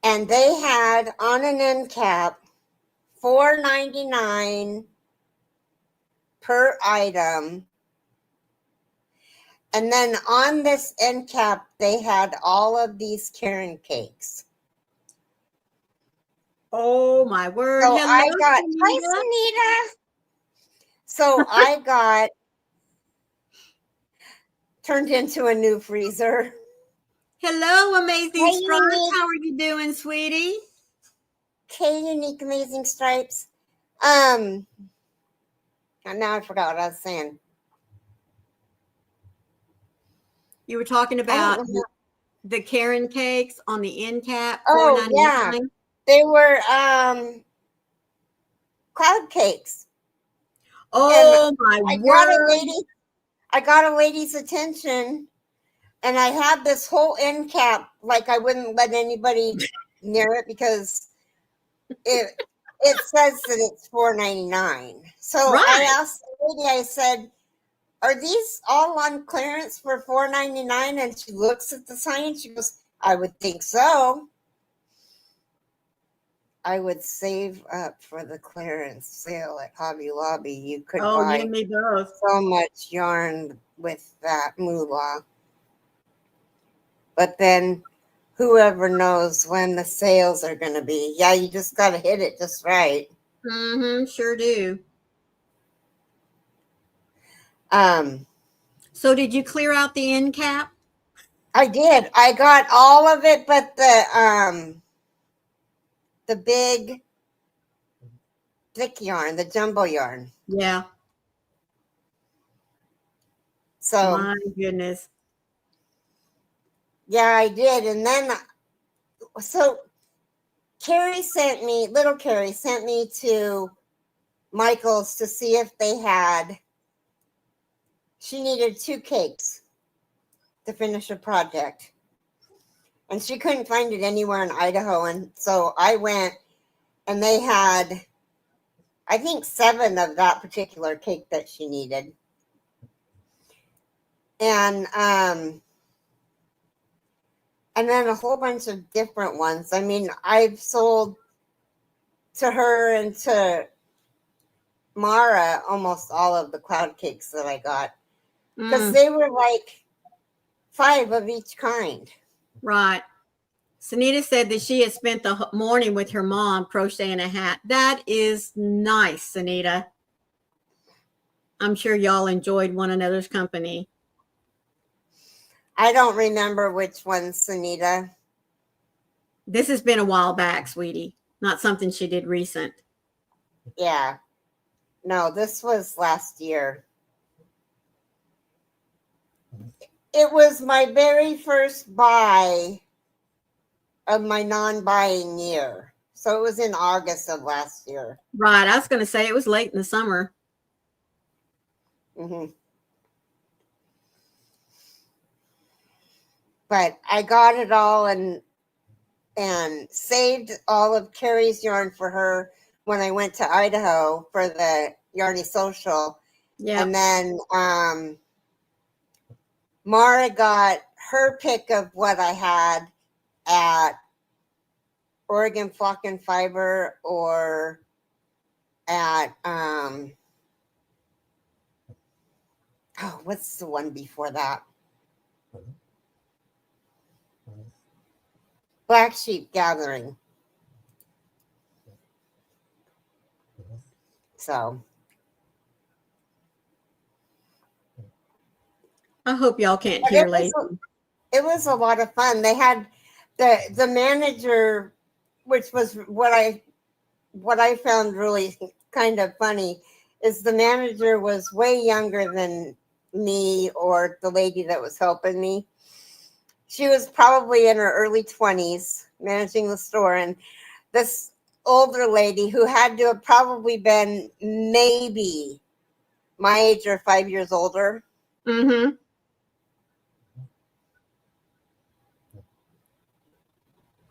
[SPEAKER 2] and they had on an end cap $4.99 per item. And then on this end cap, they had all of these Karen cakes.
[SPEAKER 1] Oh, my word.
[SPEAKER 2] So
[SPEAKER 1] Hello,
[SPEAKER 2] I got,
[SPEAKER 1] Sunita.
[SPEAKER 2] hi, Sunita. So I got turned into a new freezer.
[SPEAKER 1] Hello, Amazing
[SPEAKER 2] Hey,
[SPEAKER 1] Stripes.
[SPEAKER 2] Unique.
[SPEAKER 1] How are you doing, sweetie?
[SPEAKER 2] Okay, Unique Amazing Stripes. And now I forgot what I was saying.
[SPEAKER 1] You were talking about the Karen cakes on the end cap.
[SPEAKER 2] Oh, yeah. They were cloud cakes.
[SPEAKER 1] Oh, my word.
[SPEAKER 2] I got a lady's attention, and I had this whole end cap, like I wouldn't let anybody near it because it says that it's $4.99. So
[SPEAKER 1] Right.
[SPEAKER 2] I asked the lady, I said, are these all on clearance for $4.99? And she looks at the sign. She goes, I would think so. I would save up for the clearance sale at Hobby Lobby. You could buy
[SPEAKER 1] you and me both.
[SPEAKER 2] so much yarn with that moolah. But then whoever knows when the sales are going to be. Yeah, you just got to hit it just right.
[SPEAKER 1] Mm-hmm, sure do. So did you clear out the end cap?
[SPEAKER 2] I did. I got all of it, but the big thick yarn, the jumbo yarn.
[SPEAKER 1] Yeah.
[SPEAKER 2] So
[SPEAKER 1] my goodness.
[SPEAKER 2] Yeah, I did. And then so little Carrie sent me to Michael's to see if they had, she needed 2 cakes to finish a project. And she couldn't find it anywhere in Idaho. And so I went and they had, I think 7 of that particular cake that she needed. And then a whole bunch of different ones. I mean, I've sold to her and to Mara almost all of the cloud cakes that I got because they were like 5 of each kind.
[SPEAKER 1] Right. Sunita said that she had spent the morning with her mom crocheting a hat. That is nice, Sunita. I'm sure y'all enjoyed one another's company.
[SPEAKER 2] I don't remember which one, Sunita.
[SPEAKER 1] This has been a while back, sweetie. Not something she did recent.
[SPEAKER 2] Yeah. No, this was last year. It was my very first buy of my non-buying year. So it was in August of last year.
[SPEAKER 1] Right. I was going to say it was late in the summer.
[SPEAKER 2] Mm-hmm. But I got it all and saved all of Carrie's yarn for her when I went to Idaho for the Yarny Social.
[SPEAKER 1] Yeah.
[SPEAKER 2] And then Mara got her pick of what I had at Oregon Flock and Fiber or at what's the one before that? Black Sheep Gathering. So
[SPEAKER 1] I hope y'all can't hear Lacey.
[SPEAKER 2] It was a lot of fun. They had the manager, which was what I found really kind of funny, is the manager was way younger than me or the lady that was helping me. She was probably in her early 20s managing the store, and this older lady who had to have probably been maybe my age or 5 years older.
[SPEAKER 1] Mm-hmm.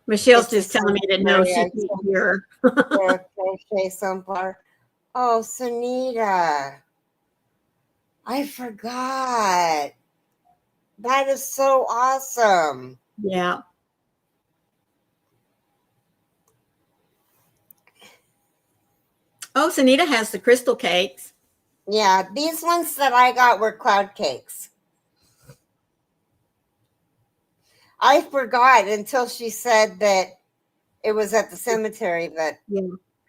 [SPEAKER 1] Michelle's just telling me that no, she can't hear.
[SPEAKER 2] Crochet sunflower. Oh, Sunita. I forgot. That is so awesome.
[SPEAKER 1] Yeah. Oh, Sunita has the crystal cakes.
[SPEAKER 2] Yeah, these ones that I got were cloud cakes. I forgot until she said that it was at the cemetery that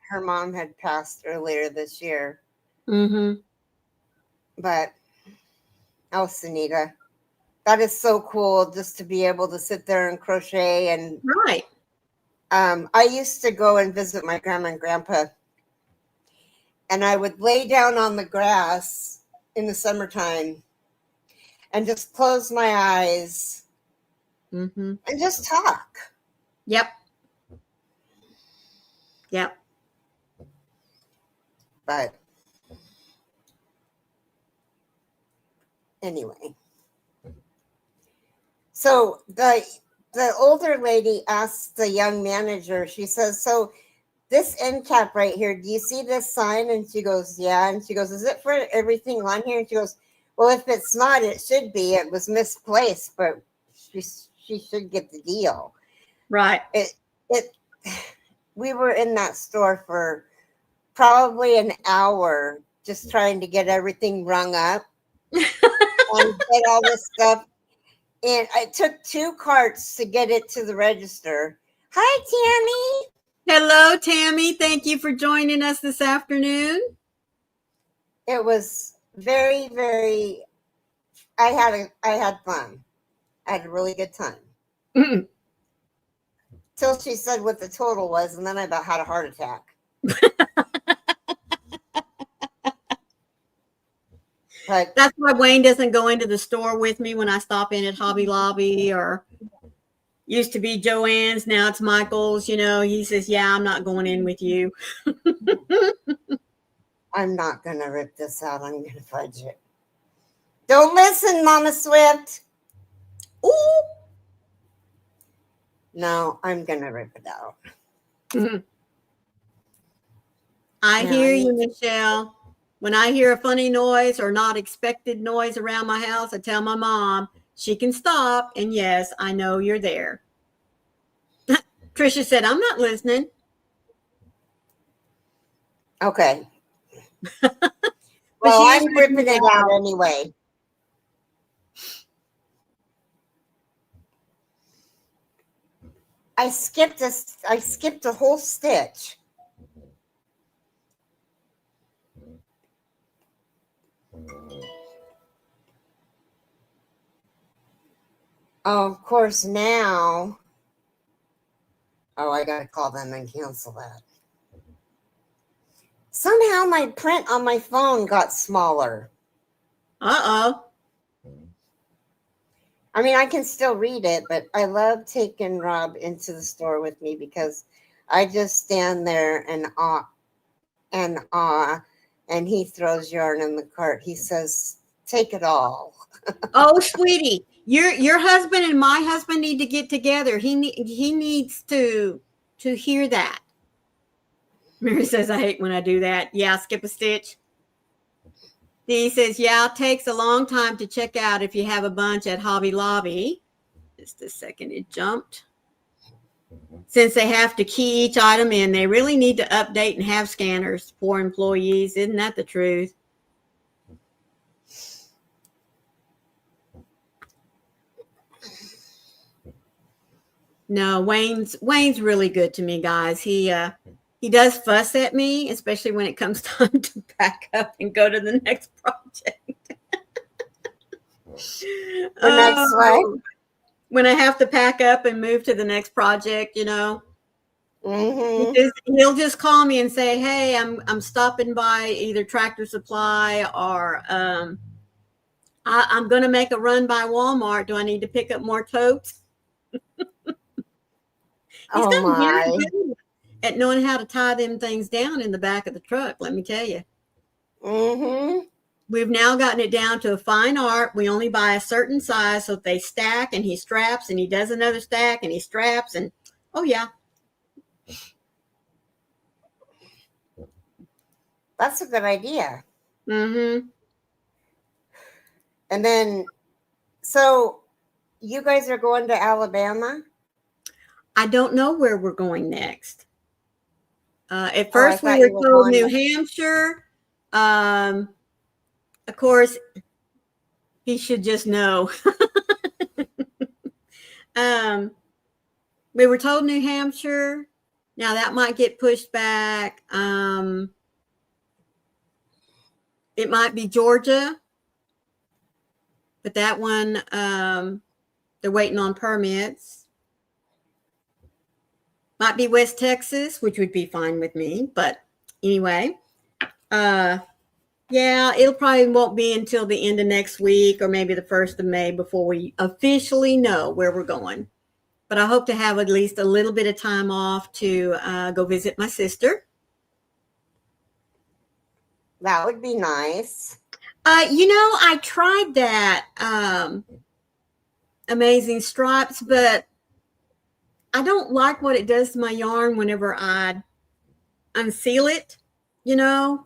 [SPEAKER 2] her mom had passed earlier this year.
[SPEAKER 1] Mm-hmm.
[SPEAKER 2] But, oh, Sunita, that is so cool just to be able to sit there and crochet. And
[SPEAKER 1] right.
[SPEAKER 2] I used to go and visit my grandma and grandpa, and I would lay down on the grass in the summertime and just close my eyes and just talk.
[SPEAKER 1] Yep. Yep.
[SPEAKER 2] But anyway, so the older lady asked the young manager, she says, so this end cap right here, do you see this sign? And she goes, yeah. And she goes, is it for everything on here? And she goes, well, if it's not, it should be. It was misplaced, but she should get the deal.
[SPEAKER 1] Right.
[SPEAKER 2] We were in that store for probably an hour just trying to get everything rung up and get all this stuff. And it took 2 carts to get it to the register. Hi, Tammy.
[SPEAKER 1] Hello, Tammy. Thank you for joining us this afternoon.
[SPEAKER 2] It was very, very. I had fun. I had a really good time. Till she said what the total was, and then I about had a heart attack. But
[SPEAKER 1] that's why Wayne doesn't go into the store with me when I stop in at Hobby Lobby, or used to be Joanne's, now it's Michael's. You know, he says, yeah, I'm not going in with you.
[SPEAKER 2] I'm not going to rip this out. I'm going to fudge it. Don't listen, Mama Swift.
[SPEAKER 1] Ooh.
[SPEAKER 2] No, I'm going to rip it out.
[SPEAKER 1] I hear you, Michelle. When I hear a funny noise or not expected noise around my house, I tell my mom she can stop. And yes, I know you're there. Trisha said, I'm not listening.
[SPEAKER 2] Okay. Well, I'm ripping it out anyway. I skipped a whole stitch. Oh, of course, now Oh, I got to call them and cancel that. Somehow my print on my phone got smaller.
[SPEAKER 1] Uh-oh.
[SPEAKER 2] I mean, I can still read it, but I love taking Rob into the store with me because I just stand there and awe, and he throws yarn in the cart. He says, "Take it all."
[SPEAKER 1] Oh, sweetie, your husband and my husband need to get together. He needs to hear that. Mary says, I hate when I do that. Yeah, skip a stitch. He says, yeah, it takes a long time to check out if you have a bunch at Hobby Lobby. Just a second, it jumped. Since they have to key each item in, they really need to update and have scanners for employees. Isn't that the truth? No, Wayne's really good to me, guys. He does fuss at me, especially when it comes time to pack up and go to the next project.
[SPEAKER 2] The next what?
[SPEAKER 1] When I have to pack up and move to the next project, you know.
[SPEAKER 2] Mm-hmm.
[SPEAKER 1] He'll just call me and say, "Hey, I'm stopping by either Tractor Supply or I'm going to make a run by Walmart. Do I need to pick up more totes?" He's
[SPEAKER 2] Oh
[SPEAKER 1] gotten very
[SPEAKER 2] my.
[SPEAKER 1] good at knowing how to tie them things down in the back of the truck. Let me tell you.
[SPEAKER 2] Mm-hmm.
[SPEAKER 1] We've now gotten it down to a fine art. We only buy a certain size, so they stack and he straps and he does another stack and he straps and oh yeah.
[SPEAKER 2] That's a good idea.
[SPEAKER 1] Mm-hmm.
[SPEAKER 2] And then, so you guys are going to Alabama?
[SPEAKER 1] I don't know where we're going next. At
[SPEAKER 2] I
[SPEAKER 1] first, we
[SPEAKER 2] thought
[SPEAKER 1] were
[SPEAKER 2] you were
[SPEAKER 1] told
[SPEAKER 2] going
[SPEAKER 1] New
[SPEAKER 2] to.
[SPEAKER 1] Hampshire. Of course, he should just know. We were told New Hampshire. Now that might get pushed back. It might be Georgia, but that one, they're waiting on permits. Might be West Texas, which would be fine with me. But anyway, yeah, it'll probably won't be until the end of next week or maybe the 1st of May before we officially know where we're going. But I hope to have at least a little bit of time off to go visit my sister.
[SPEAKER 2] That would be nice.
[SPEAKER 1] I tried that Amazing Stripes, but I don't like what it does to my yarn whenever I unseal it. Mm-mm.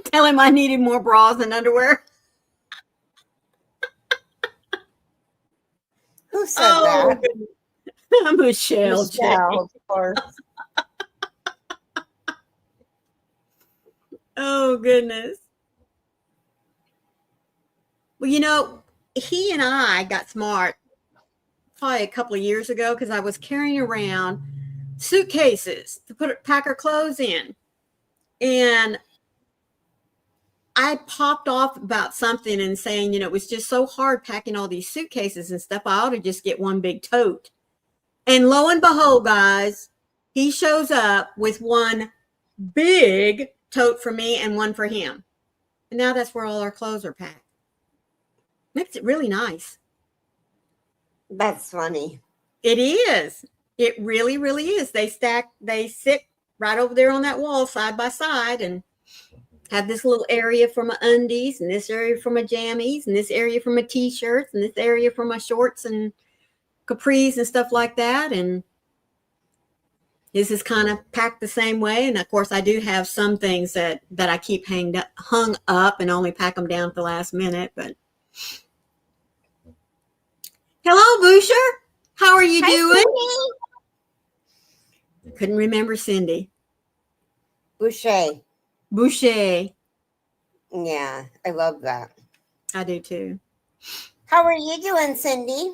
[SPEAKER 1] Tell him I needed more bras and underwear.
[SPEAKER 2] Who said
[SPEAKER 1] Oh,
[SPEAKER 2] that?
[SPEAKER 1] Michelle J.
[SPEAKER 2] Michelle, of course.
[SPEAKER 1] Oh, goodness. Well, he and I got smart probably a couple of years ago because I was carrying around suitcases to pack our clothes in. And I popped off about something and saying, it was just so hard packing all these suitcases and stuff. I ought to just get one big tote. And lo and behold, guys, he shows up with one big tote for me and one for him. And now that's where all our clothes are packed. Makes it really nice.
[SPEAKER 2] That's funny.
[SPEAKER 1] It is. It really, really is. They sit right over there on that wall side by side and have this little area for my undies and this area for my jammies and this area for my t-shirts and this area for my shorts and capris and stuff like that. And this is kind of packed the same way. And of course, I do have some things that I keep hung up and only pack them down at the last minute. But hello, Boucher. How are you doing? Cindy. Couldn't remember Cindy.
[SPEAKER 2] Boucher. Yeah, I love that.
[SPEAKER 1] I do too.
[SPEAKER 2] How are you doing, Cindy?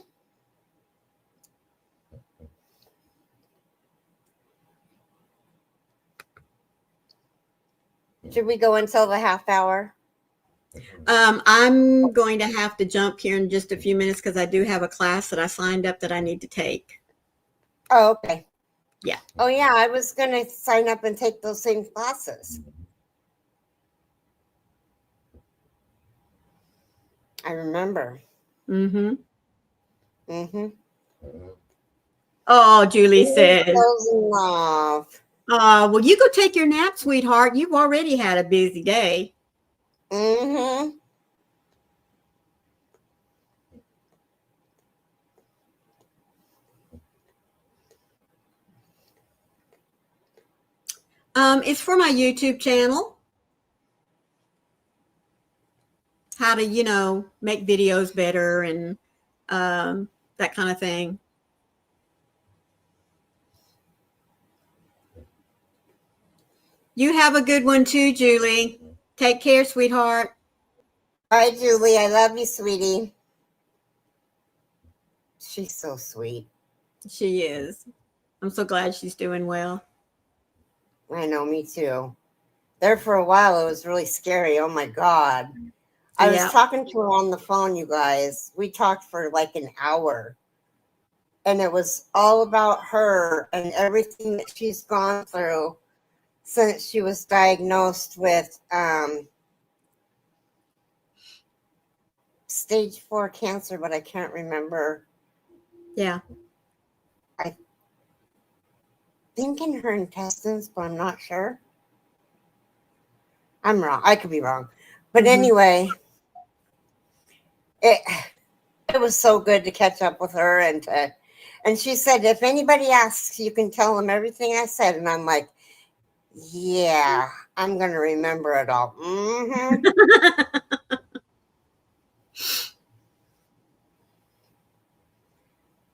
[SPEAKER 2] Should we go until the half hour?
[SPEAKER 1] I'm going to have to jump here in just a few minutes because I do have a class that I signed up that I need to take.
[SPEAKER 2] Oh, okay.
[SPEAKER 1] Yeah.
[SPEAKER 2] Oh, yeah. I was going to sign up and take those same classes. I remember.
[SPEAKER 1] Mm-hmm.
[SPEAKER 2] Mm-hmm.
[SPEAKER 1] Oh, Julie says.
[SPEAKER 2] Love.
[SPEAKER 1] Well, you go take your nap, sweetheart. You've already had a busy day.
[SPEAKER 2] Mm-hmm.
[SPEAKER 1] It's for my YouTube channel. How to, make videos better and that kind of thing. You have a good one too, Julie. Take care, sweetheart.
[SPEAKER 2] Bye, Julie. I love you, sweetie. She's so sweet.
[SPEAKER 1] She is. I'm so glad she's doing well.
[SPEAKER 2] I know, me too. There for a while, it was really scary. Oh my God. I was talking to her on the phone, you guys. We talked for like an hour. And it was all about her and everything that she's gone through since she was diagnosed with stage 4 cancer, but I can't remember.
[SPEAKER 1] Yeah.
[SPEAKER 2] I think in her intestines, but I'm not sure. I'm wrong. I could be wrong. But anyway, it was so good to catch up with her and she said, if anybody asks, you can tell them everything I said. And I'm like, yeah, I'm going to remember it all. Mm-hmm.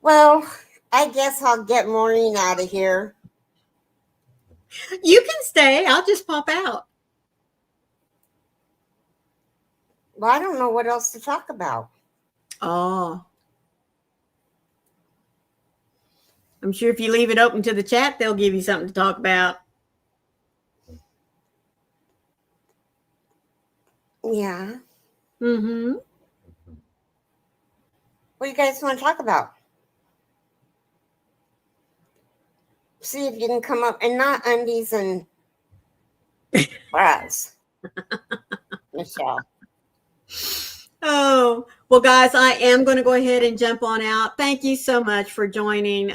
[SPEAKER 2] Well, I guess I'll get Maureen out of here.
[SPEAKER 1] You can stay. I'll just pop out.
[SPEAKER 2] Well, I don't know what else to talk about.
[SPEAKER 1] Oh. I'm sure if you leave it open to the chat, they'll give you something to talk about.
[SPEAKER 2] Yeah.
[SPEAKER 1] Mm-hmm.
[SPEAKER 2] What do you guys want to talk about? See if you can come up and not undies and bras. Michelle.
[SPEAKER 1] Oh, well, guys, I am going to go ahead and jump on out. Thank you so much for joining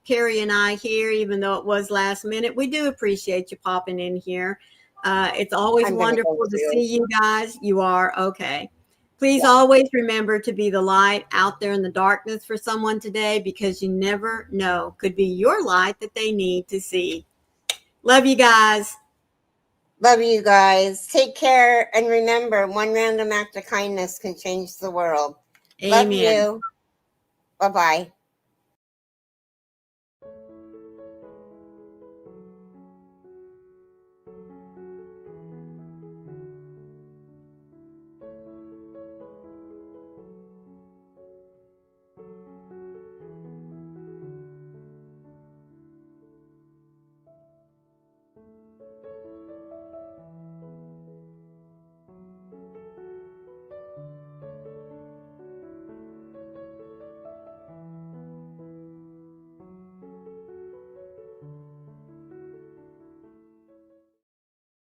[SPEAKER 1] Carrie and I here, even though it was last minute. We do appreciate you popping in here. It's always wonderful to see you guys. You are okay. Please always remember to be the light out there in the darkness for someone today, because you never know. Could be your light that they need to see. Love you guys.
[SPEAKER 2] Love you guys. Take care. And remember, one random act of kindness can change the world.
[SPEAKER 1] Amen.
[SPEAKER 2] Love you. Bye-bye.